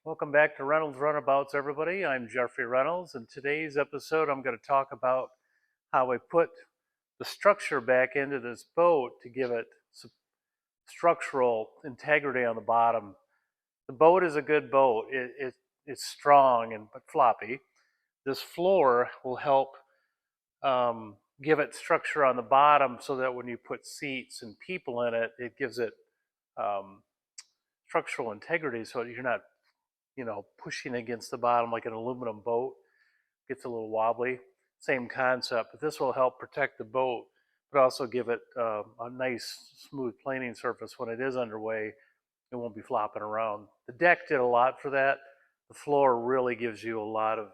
Welcome back to Reynolds Runabouts, everybody. I'm Jeffrey Reynolds. In today's episode, I'm going to talk about how I put the structure back into this boat to give it structural integrity on the bottom. The boat is a good boat. It's strong but floppy. This floor will help give it structure on the bottom so that when you put seats and people in it, it gives it um, structural integrity so you're not pushing against the bottom like an aluminum boat gets a little wobbly. Same concept, but this will help protect the boat, but also give it a nice, smooth planing surface when it is underway. It won't be flopping around. The deck did a lot for that. The floor really gives you a lot of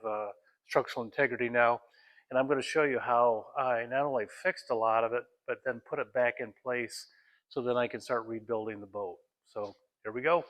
structural integrity now. And I'm going to show you how I not only fixed a lot of it, but then put it back in place so then I can start rebuilding the boat. So here we go.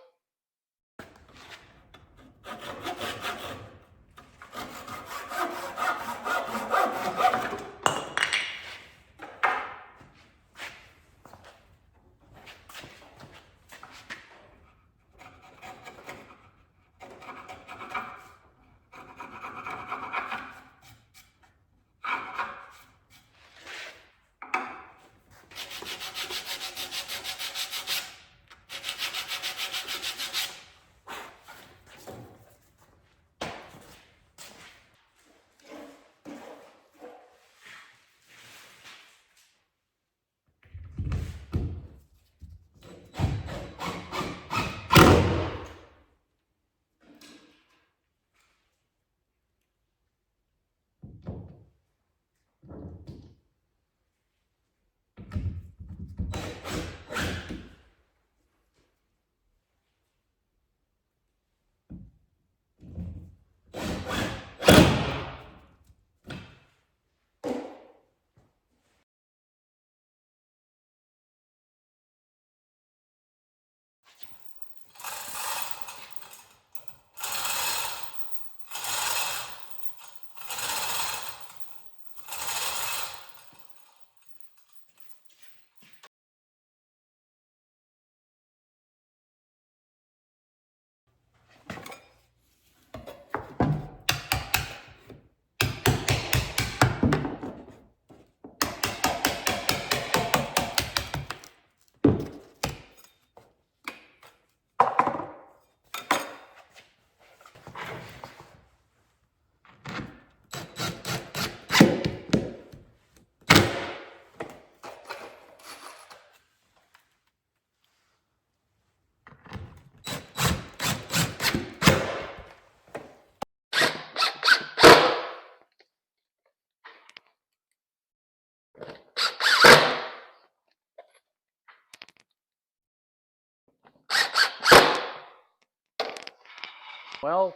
Well,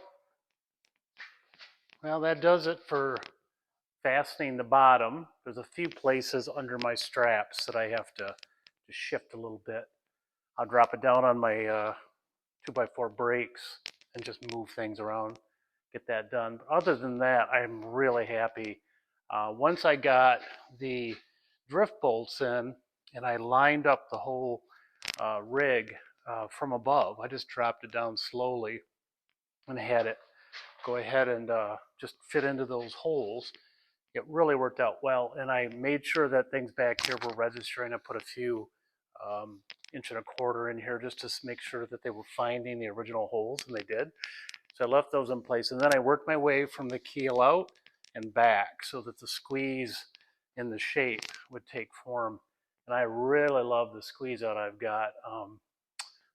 that does it for fastening the bottom. There's a few places under my straps that I have to shift a little bit. I'll drop it down on my 2x4 brakes and just move things around, get that done. But other than that, I'm really happy. Once I got the drift bolts in and I lined up the whole rig from above, I just dropped it down slowly and had it go ahead and just fit into those holes. It really worked out well, and I made sure that things back here were registering. I put a few 1.25 inches in here just to make sure that they were finding the original holes, and they did. So I left those in place, and then I worked my way from the keel out and back so that the squeeze in the shape would take form. And I really love the squeeze out I've got.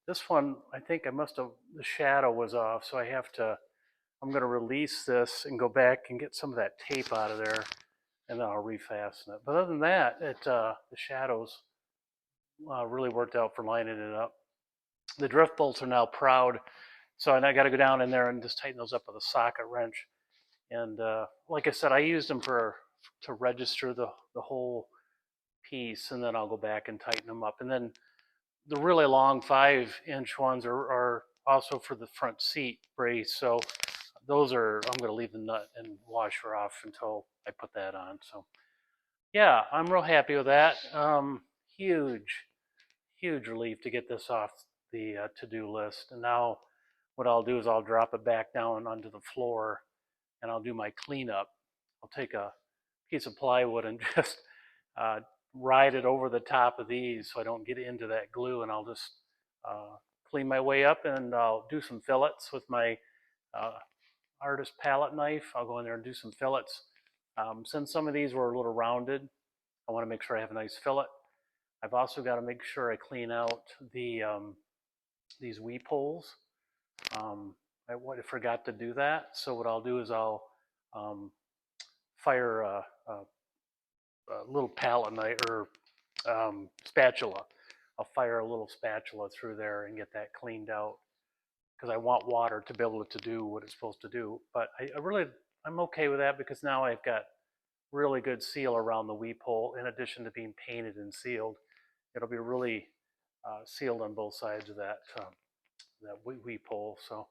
This one, I think the shadow was off, so I'm going to release this and go back and get some of that tape out of there, and then I'll refasten it. But other than that, the shadows really worked out for lining it up. The drift bolts are now proud, so I got to go down in there and just tighten those up with a socket wrench. And like I said, I used them to register the whole piece, and then I'll go back and tighten them up. And then the really long 5-inch ones are also for the front seat brace. So those I'm going to leave the nut and washer off until I put that on. So yeah, I'm real happy with that. Huge relief to get this off the to-do list. And now what I'll do is I'll drop it back down onto the floor and I'll do my cleanup. I'll take a piece of plywood and just ride it over the top of these so I don't get into that glue, and I'll just clean my way up, and I'll do some fillets with my artist palette knife. I'll go in there and do some fillets. Since some of these were a little rounded, I want to make sure I have a nice fillet. I've also got to make sure I clean out these weep holes. I forgot to do that, so what I'll do is I'll fire a little palette knife or spatula. I'll fire a little spatula through there and get that cleaned out because I want water to be able to do what it's supposed to do. But I'm okay with that because now I've got really good seal around the weep hole. In addition to being painted and sealed, it'll be really sealed on both sides of that weep hole. So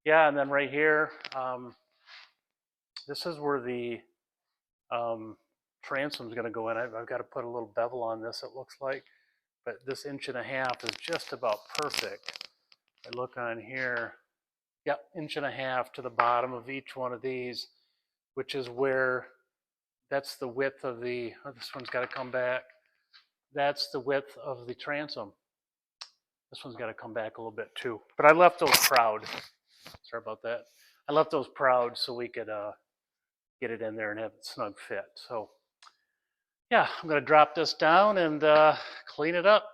yeah, and then right here, this is where the transom is going to go in. I've got to put a little bevel on this, it looks like, but this 1.5 is just about perfect. I look on here, yep, 1.5 to the bottom of each one of these, which is where, that's the width of the, this one's got to come back. That's the width of the transom. This one's got to come back a little bit too. But I left those proud. Sorry about that. I left those proud so we could get it in there and have it snug fit. So yeah, I'm going to drop this down and clean it up.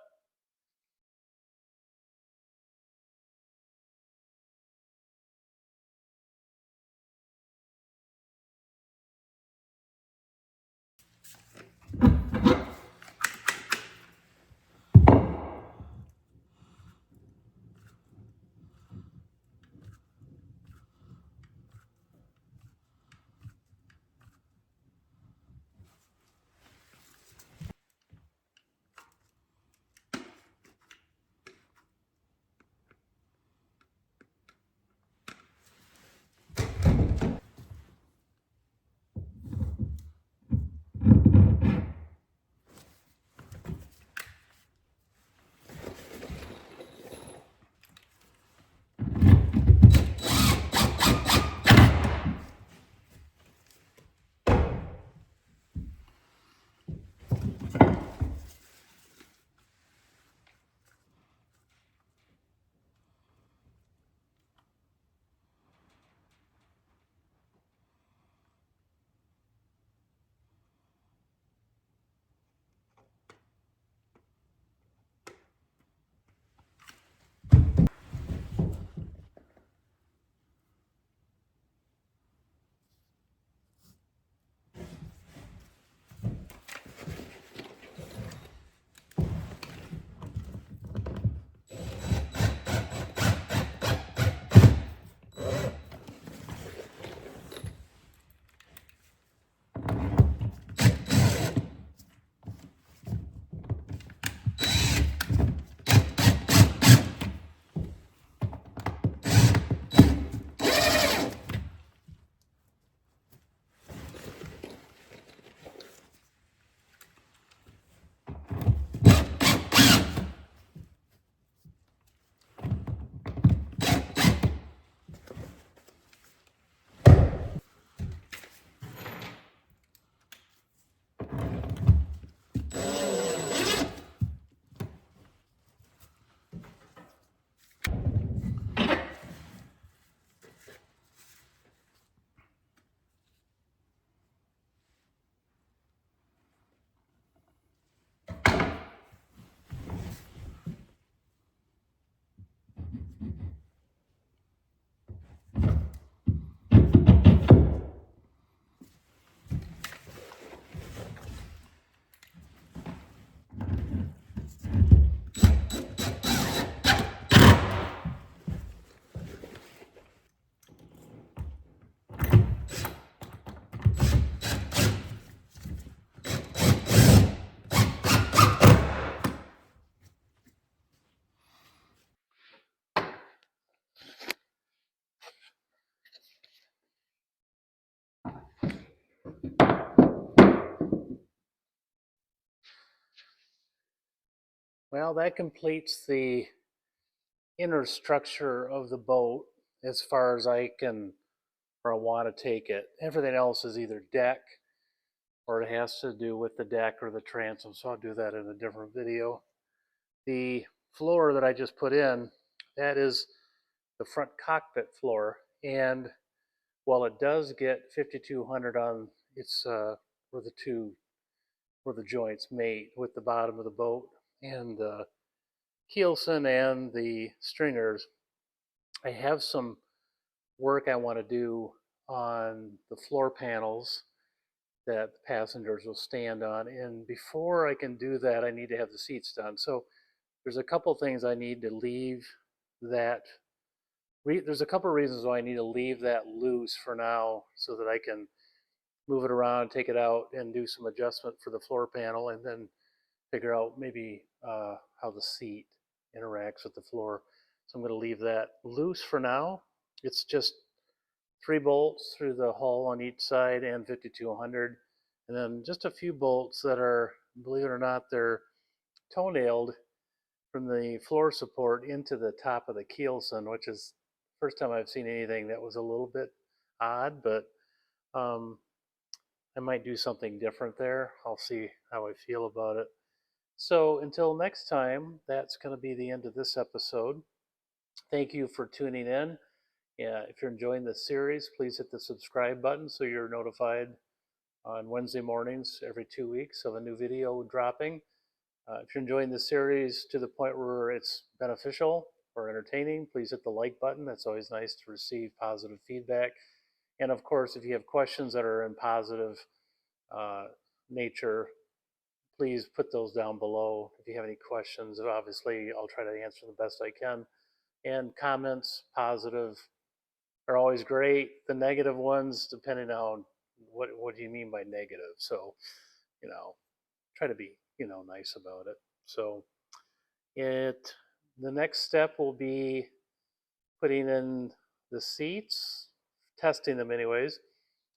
Well, that completes the inner structure of the boat as far as I can or I want to take it. Everything else is either deck or it has to do with the deck or the transom, so I'll do that in a different video. The floor that I just put in, that is the front cockpit floor, and while it does get 5200 on its where the two where the joints mate with the bottom of the boat and the keelson and the stringers, I have some work I want to do on the floor panels that the passengers will stand on. And before I can do that, I need to have the seats done. So there's a couple things I need to leave that. There's a couple reasons why I need to leave that loose for now so that I can move it around, take it out, and do some adjustment for the floor panel, and then figure out maybe how the seat interacts with the floor. So I'm going to leave that loose for now. It's just 3 bolts through the hull on each side and 5200, and then just a few bolts that are, believe it or not, they're toenailed from the floor support into the top of the keelson, which is the first time I've seen anything that was a little bit odd, but um, I might do something different there. I'll see how I feel about it. So until next time, that's going to be the end of this episode. Thank you for tuning in. Yeah, if you're enjoying this series, please hit the subscribe button so you're notified on Wednesday mornings every 2 weeks of a new video dropping. If you're enjoying this series to the point where it's beneficial or entertaining, please hit the like button. That's always nice to receive positive feedback. And of course, if you have questions that are in positive uh, nature, please put those down below. If you have any questions, obviously I'll try to answer the best I can. And comments, positive, are always great. The negative ones, depending on what do you mean by negative. So, try to be, nice about it. So the next step will be putting in the seats, testing them anyways,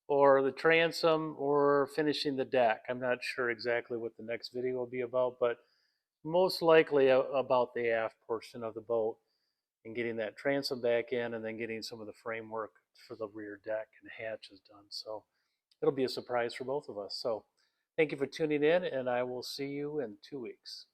or the transom, or finishing the deck. I'm not sure exactly what the next video will be about, but most likely about the aft portion of the boat and getting that transom back in, and then getting some of the framework for the rear deck and hatches done. So it'll be a surprise for both of us. So thank you for tuning in, and I will see you in 2 weeks.